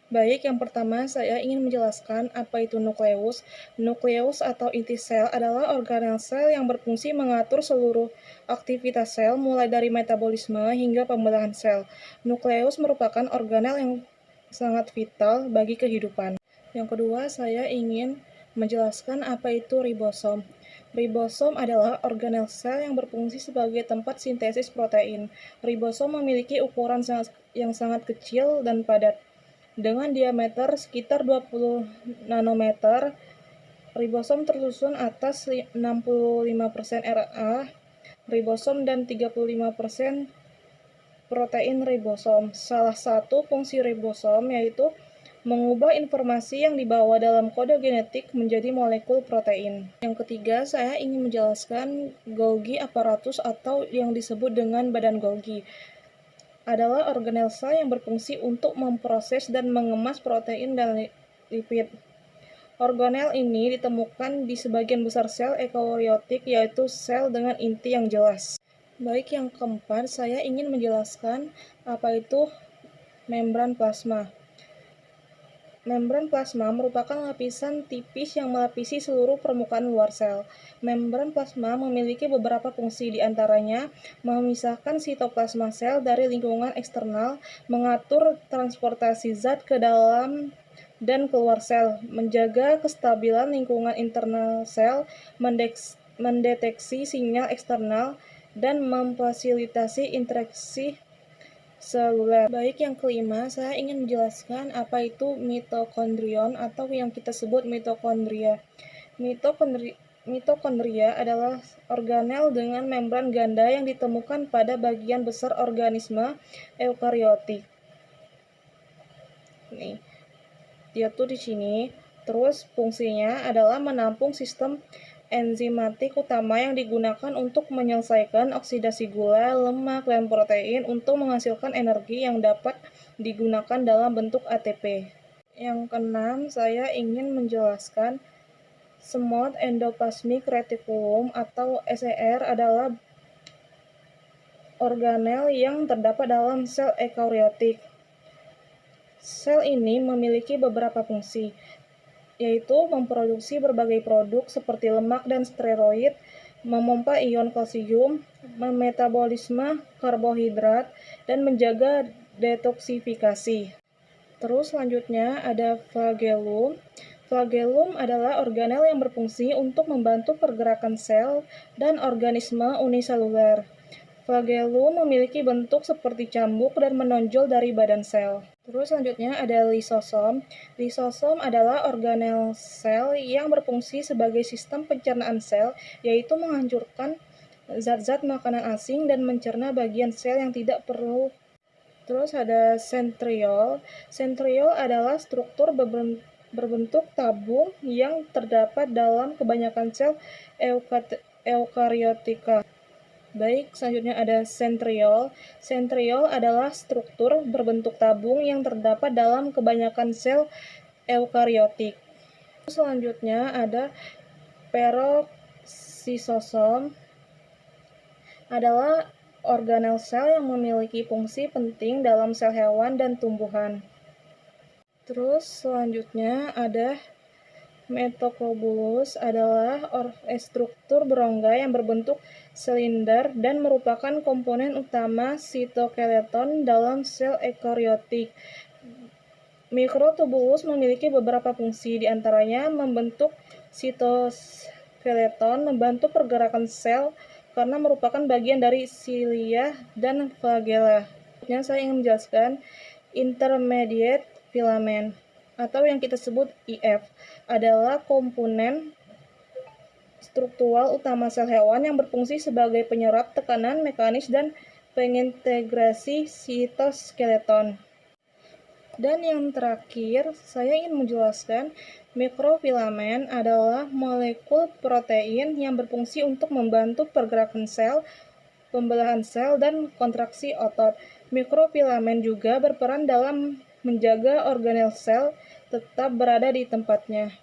Baik, yang pertama saya ingin menjelaskan apa itu nukleus. Nukleus atau inti sel adalah organel sel yang berfungsi mengatur seluruh aktivitas sel mulai dari metabolisme hingga pembelahan sel. Nukleus merupakan organel yang sangat vital bagi kehidupan. Yang kedua, saya ingin menjelaskan apa itu ribosom. Ribosom adalah organel sel yang berfungsi sebagai tempat sintesis protein. Ribosom memiliki ukuran yang sangat kecil dan padat. Dengan diameter sekitar 20 nanometer, ribosom tersusun atas 65% RNA ribosom dan 35% protein ribosom. Salah satu fungsi ribosom yaitu mengubah informasi yang dibawa dalam kode genetik menjadi molekul protein. Yang ketiga, saya ingin menjelaskan Golgi apparatus atau yang disebut dengan badan Golgi adalah organel sel yang berfungsi untuk memproses dan mengemas protein dan lipid. Organel ini ditemukan di sebagian besar sel eukariotik, yaitu sel dengan inti yang jelas. Baik, yang keempat, saya ingin menjelaskan apa itu membran plasma. Membran plasma merupakan lapisan tipis yang melapisi seluruh permukaan luar sel. Membran plasma memiliki beberapa fungsi, di antaranya memisahkan sitoplasma sel dari lingkungan eksternal, mengatur transportasi zat ke dalam dan keluar sel, menjaga kestabilan lingkungan internal sel, mendeteksi sinyal eksternal, dan memfasilitasi interaksi seluler. Baik, yang kelima, saya ingin menjelaskan apa itu mitokondrion atau yang kita sebut mitokondria. Mitokondria adalah organel dengan membran ganda yang ditemukan pada bagian besar organisme eukariotik. Nih, dia tuh di sini. Terus fungsinya adalah menampung sistem enzimatik utama yang digunakan untuk menyelesaikan oksidasi gula, lemak, dan protein untuk menghasilkan energi yang dapat digunakan dalam bentuk ATP. Yang keenam, saya ingin menjelaskan Smooth Endoplasmic Reticulum atau SER adalah organel yang terdapat dalam sel eukariotik. Sel ini memiliki beberapa fungsi, yaitu memproduksi berbagai produk seperti lemak dan steroid, memompa ion kalsium, memetabolisme karbohidrat, dan menjaga detoksifikasi. Terus selanjutnya ada flagellum. Flagellum adalah organel yang berfungsi untuk membantu pergerakan sel dan organisme uniseluler. Flagellum memiliki bentuk seperti cambuk dan menonjol dari badan sel. Terus selanjutnya ada lisosom. Lisosom adalah organel sel yang berfungsi sebagai sistem pencernaan sel, yaitu menghancurkan zat-zat makanan asing dan mencerna bagian sel yang tidak perlu. Terus ada centriole. Centriole adalah struktur berbentuk tabung yang terdapat dalam kebanyakan sel eukariotika. Baik, selanjutnya ada centriole. Centriole adalah struktur berbentuk tabung yang terdapat dalam kebanyakan sel eukariotik. Selanjutnya ada peroksisosom, adalah organel sel yang memiliki fungsi penting dalam sel hewan dan tumbuhan. Terus selanjutnya ada Metoclobulus, adalah struktur berongga yang berbentuk silinder dan merupakan komponen utama sitoskeleton dalam sel eukariotik. Mikrotubulus memiliki beberapa fungsi, di antaranya membentuk sitoskeleton, membantu pergerakan sel karena merupakan bagian dari silia dan flagella. Selanjutnya saya ingin menjelaskan intermediate filament atau yang kita sebut IF, adalah komponen struktural utama sel hewan yang berfungsi sebagai penyerap tekanan mekanis dan pengintegrasi sitoskeleton. Dan yang terakhir, saya ingin menjelaskan mikrofilament adalah molekul protein yang berfungsi untuk membantu pergerakan sel, pembelahan sel, dan kontraksi otot. Mikrofilament juga berperan dalam menjaga organel sel tetap berada di tempatnya.